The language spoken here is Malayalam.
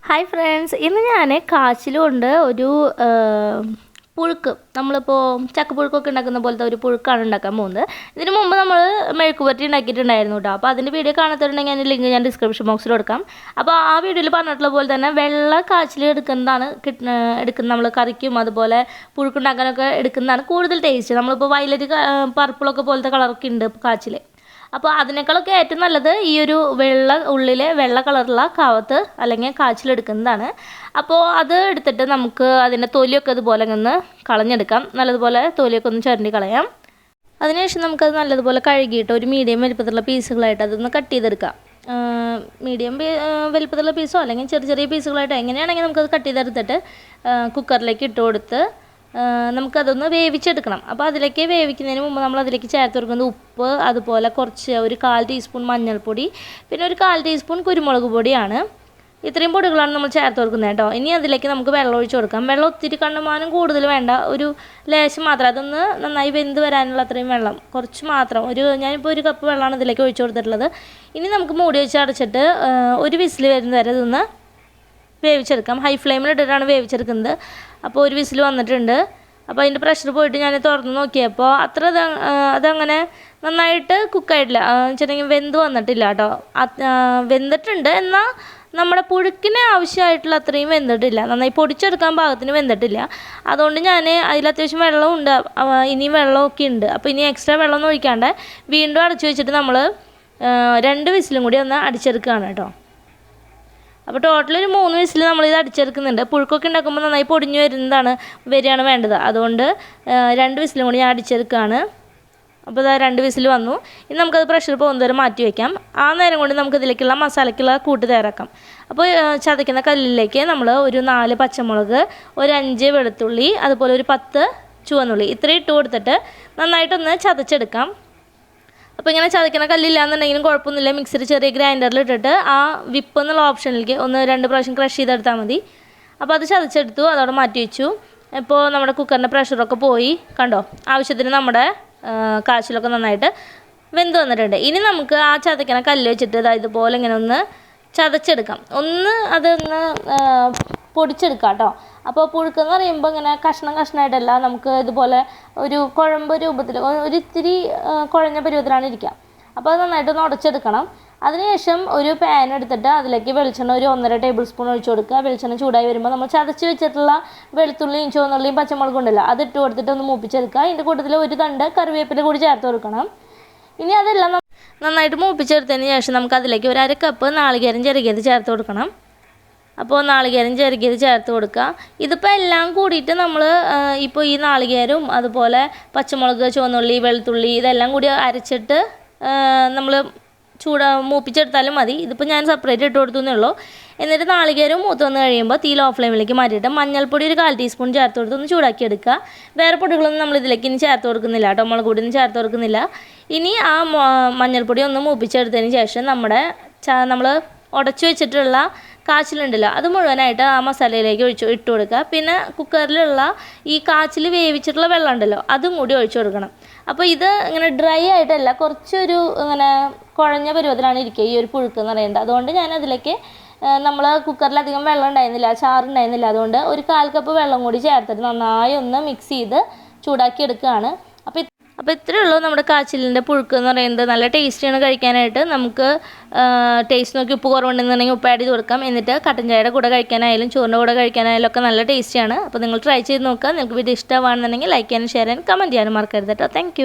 ഹായ് ഫ്രണ്ട്സ്, ഇന്ന് ഞാൻ കാച്ചിലുകൊണ്ട് ഒരു പുഴുക്ക്, നമ്മളിപ്പോൾ ചക്കപ്പുഴുക്കൊക്കെ ഉണ്ടാക്കുന്ന പോലത്തെ ഒരു പുഴുക്കാണ് ഉണ്ടാക്കാൻ പോകുന്നത്. ഇതിന് മുമ്പ് നമ്മൾ മെഴുക്കുപുരട്ടി ഉണ്ടാക്കിയിട്ടുണ്ടായിരുന്നു കേട്ടോ. അപ്പോൾ അതിൻ്റെ വീഡിയോ കാണാത്തുണ്ടെങ്കിൽ അതിൻ്റെ ലിങ്ക് ഞാൻ ഡിസ്ക്രിപ്ഷൻ ബോക്സിൽ കൊടുക്കാം. അപ്പോൾ ആ വീഡിയോയിൽ പറഞ്ഞിട്ടുള്ള പോലെ തന്നെ വെള്ള കാച്ചിൽ എടുക്കുന്നത് നമ്മൾ കറിക്കും അതുപോലെ പുഴുക്കുണ്ടാക്കാനൊക്കെ എടുക്കുന്നതാണ് കൂടുതൽ ടേസ്റ്റ്. നമ്മളിപ്പോൾ വയലറ്റ് പർപ്പിളൊക്കെ പോലത്തെ കളറൊക്കെ ഉണ്ട് കാച്ചിൽ. അപ്പോൾ അതിനേക്കാളൊക്കെ ഏറ്റവും നല്ലത് ഈ ഒരു വെള്ള കളറുള്ള കാവത്ത് അല്ലെങ്കിൽ കാച്ചിലെടുക്കുന്നതാണ്. അപ്പോൾ അത് എടുത്തിട്ട് നമുക്ക് അതിൻ്റെ തൊലിയൊക്കെ അതുപോലെ ഒന്ന് കളഞ്ഞെടുക്കാം. നല്ലതുപോലെ തൊലിയൊക്കെ ഒന്ന് ചുരണ്ടി കളയാം. അതിനുശേഷം നമുക്കത് നല്ലതുപോലെ കഴുകിയിട്ട് ഒരു മീഡിയം വലിപ്പത്തിലുള്ള പീസുകളായിട്ട് അതൊന്ന് കട്ട് ചെയ്തെടുക്കാം. മീഡിയം വലിപ്പത്തിലുള്ള പീസോ അല്ലെങ്കിൽ ചെറിയ ചെറിയ പീസുകളായിട്ടോ എങ്ങനെയാണെങ്കിൽ നമുക്കത് കട്ട് ചെയ്തെടുത്തിട്ട് കുക്കറിലേക്ക് ഇട്ട് കൊടുത്ത് നമുക്കതൊന്ന് വേവിച്ചെടുക്കണം. അപ്പോൾ അതിലേക്ക് വേവിക്കുന്നതിന് മുമ്പ് നമ്മൾ അതിലേക്ക് ചേർത്ത് കൊടുക്കുന്നത് ഉപ്പ്, അതുപോലെ കുറച്ച് ഒരു 1/4 ടീസ്പൂൺ മഞ്ഞൾപ്പൊടി, പിന്നെ ഒരു 1/4 ടീസ്പൂൺ കുരുമുളക് പൊടിയാണ്. ഇത്രയും പൊടികളാണ് നമ്മൾ ചേർത്ത് കൊടുക്കുന്നത് കേട്ടോ. ഇനി അതിലേക്ക് നമുക്ക് വെള്ളം ഒഴിച്ച് കൊടുക്കാം. വെള്ളം ഒത്തിരി കണ്ടമാനം കൂടുതൽ വേണ്ട, ഒരു ലേശം മാത്രം. അതൊന്ന് നന്നായി വെന്ത് വരാനുള്ള അത്രയും വെള്ളം കുറച്ച് മാത്രം. ഞാനിപ്പോൾ 1 കപ്പ് വെള്ളമാണ് ഇതിലേക്ക് ഒഴിച്ച് കൊടുത്തിട്ടുള്ളത്. ഇനി നമുക്ക് മൂടി വെച്ച് അടച്ചിട്ട് ഒരു വിസിൽ വരുന്ന വരെ ഇതൊന്ന് വേവിച്ചെടുക്കാം. ഹൈ ഫ്ലെയിമിൽ ഇട്ടിട്ടാണ് വേവിച്ചെടുക്കുന്നത്. അപ്പോൾ ഒരു വിസിൽ വന്നിട്ടുണ്ട്. അപ്പോൾ അതിൻ്റെ പ്രഷർ പോയിട്ട് ഞാൻ തുറന്ന് നോക്കിയപ്പോൾ അതങ്ങനെ നന്നായിട്ട് കുക്കായിട്ടില്ല, വെച്ചിട്ടുണ്ടെങ്കിൽ വെന്ത് വന്നിട്ടില്ല കേട്ടോ. വെന്തിട്ടുണ്ട്, എന്നാൽ നമ്മുടെ പുഴുക്കിന് ആവശ്യമായിട്ടുള്ള അത്രയും വെന്തിട്ടില്ല, നന്നായി പൊടിച്ചെടുക്കാൻ പാകത്തിന് വെന്തിട്ടില്ല. അതുകൊണ്ട് ഞാൻ അതിൽ അത്യാവശ്യം വെള്ളമുണ്ട്, ഇനിയും വെള്ളമൊക്കെ ഉണ്ട്. അപ്പോൾ ഇനി എക്സ്ട്രാ വെള്ളമൊന്നും ഒഴിക്കാണ്ട് വീണ്ടും അടച്ചു വെച്ചിട്ട് നമ്മൾ 2 വിസിലും കൂടി ഒന്ന് അടിച്ചെടുക്കുകയാണ് കേട്ടോ. അപ്പോൾ ടോട്ടൽ ഒരു 3 വിസിൽ നമ്മളിത് അടിച്ചെടുക്കുന്നുണ്ട്. പുഴുക്കൊക്കെ ഉണ്ടാക്കുമ്പോൾ നന്നായി പൊടിഞ്ഞ് വരികയാണ് വേണ്ടത്. അതുകൊണ്ട് 2 വിസിലും കൂടി ഞാൻ അടിച്ചെടുക്കുകയാണ്. അപ്പോൾ ഇതാ 2 വിസിൽ വന്നു. ഇനി നമുക്കത് പ്രഷർ പോകുന്ന വരെ മാറ്റി വയ്ക്കാം. ആ നേരം കൊണ്ട് നമുക്ക് ഇതിലേക്കുള്ള മസാലയ്ക്കുള്ള കൂട്ട് തയ്യാറാക്കാം. അപ്പോൾ ചതയ്ക്കുന്ന കല്ലിലേക്ക് നമ്മൾ ഒരു 4 പച്ചമുളക്, ഒരു 5 വെളുത്തുള്ളി, അതുപോലെ ഒരു 10 ചുവന്നുള്ളി ഇത്രയും ഇട്ട് കൊടുത്തിട്ട് നന്നായിട്ടൊന്ന് ചതച്ചെടുക്കാം. അപ്പോൾ ഇങ്ങനെ ചതയ്ക്കുന്ന കല്ലില്ലാന്നുണ്ടെങ്കിലും കുഴപ്പമൊന്നുമില്ല. മിക്സിയിൽ ചെറിയ ഗ്രൈൻഡറിൽ ഇട്ടിട്ട് ആ വിപ്പ് എന്നുള്ള ഓപ്ഷനിലേക്ക് 1-2 പ്രാവശ്യം ക്രഷ് ചെയ്തെടുത്താൽ മതി. അപ്പോൾ അത് ചതച്ചെടുത്തു, അതോടെ മാറ്റി വെച്ചു. ഇപ്പോൾ നമ്മുടെ കുക്കറിൻ്റെ പ്രഷറൊക്കെ പോയി കണ്ടോ. ആവശ്യത്തിന് നമ്മുടെ കാച്ചിലൊക്കെ നന്നായിട്ട് വെന്ത് വന്നിട്ടുണ്ട്. ഇനി നമുക്ക് ആ ചതയ്ക്കുന്ന കല്ല് വെച്ചിട്ട് ഇതുപോലെ ഇങ്ങനെ ഒന്ന് ചതച്ചെടുക്കാം. അതൊന്ന് പൊടിച്ചെടുക്കാം കേട്ടോ. അപ്പോൾ പുഴുക്കെന്ന് പറയുമ്പോൾ ഇങ്ങനെ കഷ്ണമായിട്ടല്ല, നമുക്ക് ഇതുപോലെ ഒരു കുഴമ്പ് രൂപത്തിൽ ഒരിത്തിരി കുഴഞ്ഞ പരുവത്തിലാണ് ഇരിക്കുക. അപ്പോൾ അത് നന്നായിട്ടൊന്ന് ഉടച്ചെടുക്കണം. അതിനുശേഷം ഒരു പാൻ എടുത്തിട്ട് അതിലേക്ക് വെളിച്ചെണ്ണ ഒരു 1.5 ടേബിൾ സ്പൂൺ ഒഴിച്ച് കൊടുക്കുക. വെളിച്ചെണ്ണ ചൂടായി വരുമ്പോൾ നമ്മൾ ചതച്ച് വെച്ചിട്ടുള്ള വെളുത്തുള്ളിയും ചുവന്നുള്ളിയും പച്ചമുളകും ഉണ്ടല്ലോ, അതിട്ട് കൊടുത്തിട്ട് ഒന്ന് മൂപ്പിച്ചെടുക്കുക. അതിൻ്റെ കൂട്ടത്തിൽ ഒരു തണ്ട് കറിവേപ്പില കൂടി ചേർത്ത് കൊടുക്കണം. ഇനി അതെല്ലാം നന്നായിട്ട് മൂപ്പിച്ചെടുത്തതിന് ശേഷം നമുക്ക് അതിലേക്ക് ഒരു 1/2 കപ്പ് നാളികേരം ചിരകിയത് ചേർത്ത് കൊടുക്കണം. അപ്പോൾ നാളികേരം ചിരകിയത് ചേർത്ത് കൊടുക്കുക. ഇതിപ്പോൾ എല്ലാം കൂടിയിട്ട് നമ്മൾ ഇപ്പോൾ ഈ നാളികേരവും അതുപോലെ പച്ചമുളക്, ചുവന്നുള്ളി, വെളുത്തുള്ളി ഇതെല്ലാം കൂടി അരച്ചിട്ട് നമ്മൾ മൂപ്പിച്ചെടുത്താലും മതി. ഇതിപ്പോൾ ഞാൻ സെപ്പറേറ്റ് ഇട്ട് കൊടുത്തേ ഉള്ളൂ. എന്നിട്ട് നാളികേരം മൂത്ത് വന്ന് കഴിയുമ്പോൾ തീ ലോ ഫ്ലെയിമിലേക്ക് മാറ്റിയിട്ട് മഞ്ഞൾപ്പൊടി ഒരു 1/4 ടീസ്പൂൺ ചേർത്ത് കൊടുത്ത് ഒന്ന് ചൂടാക്കി എടുക്കുക. വേറെ പൊടികളൊന്നും നമ്മൾ ഇതിലേക്ക് ഇനി ചേർത്ത് കൊടുക്കുന്നില്ല കേട്ടോ, മുളക് പൊടിയൊന്നും ചേർത്ത് കൊടുക്കുന്നില്ല. ഇനി ആ മഞ്ഞൾപ്പൊടി ഒന്ന് മൂപ്പിച്ചെടുത്തതിന് ശേഷം നമ്മൾ ഉടച്ചു വെച്ചിട്ടുള്ള കാച്ചിലുണ്ടല്ലോ അത് മുഴുവനായിട്ട് ആ മസാലയിലേക്ക് ഇട്ട് കൊടുക്കുക. പിന്നെ കുക്കറിലുള്ള ഈ കാച്ചിൽ വേവിച്ചിട്ടുള്ള വെള്ളം ഉണ്ടല്ലോ അതും കൂടി ഒഴിച്ചു കൊടുക്കണം. അപ്പോൾ ഇത് ഇങ്ങനെ ഡ്രൈ ആയിട്ടല്ല, കുറച്ചൊരു ഇങ്ങനെ കുഴഞ്ഞ പരുവത്തിലാണ് ഇരിക്കുക ഈ ഒരു പുഴുക്ക് എന്ന് പറയുന്നത്. അതുകൊണ്ട് ഞാൻ അതിലേക്ക് നമ്മൾ കുക്കറിലധികം വെള്ളം ഉണ്ടായിരുന്നില്ല, ചാറുണ്ടായിരുന്നില്ല. അതുകൊണ്ട് ഒരു 1/4 കപ്പ് വെള്ളം കൂടി ചേർത്തിട്ട് നന്നായി ഒന്ന് മിക്സ് ചെയ്ത് ചൂടാക്കി എടുക്കുകയാണ്. അപ്പോൾ ഇത്രയേ ഉള്ളൂ നമ്മുടെ കാച്ചിലിൻ്റെ പുഴുക്ക് എന്ന് പറയുന്നത്. നല്ല ടേസ്റ്റിയാണ് കഴിക്കാനായിട്ട്. നമുക്ക് ടേസ്റ്റ് നോക്കി ഉപ്പ് കുറവുണ്ടെന്നുണ്ടെങ്കിൽ ഉപ്പ് ആഡ് ചെയ്ത് കൊടുക്കാം. എന്നിട്ട് കട്ടൻ ചായയുടെ കൂടെ കഴിക്കാനായാലും ചോറിൻ്റെ കൂടെ കഴിക്കാനായാലും ഒക്കെ നല്ല ടേസ്റ്റിയാണ്. അപ്പോൾ നിങ്ങൾ ട്രൈ ചെയ്ത് നോക്കുക. നിങ്ങൾക്ക് വീഡിയോ ഇഷ്ടമാണെന്നുണ്ടെങ്കിൽ ലൈക്ക് ചെയ്യാനും ഷെയർ ചെയ്യാനും കമൻറ്റ് ചെയ്യാനും മറക്കരുത് കേട്ടോ. താങ്ക്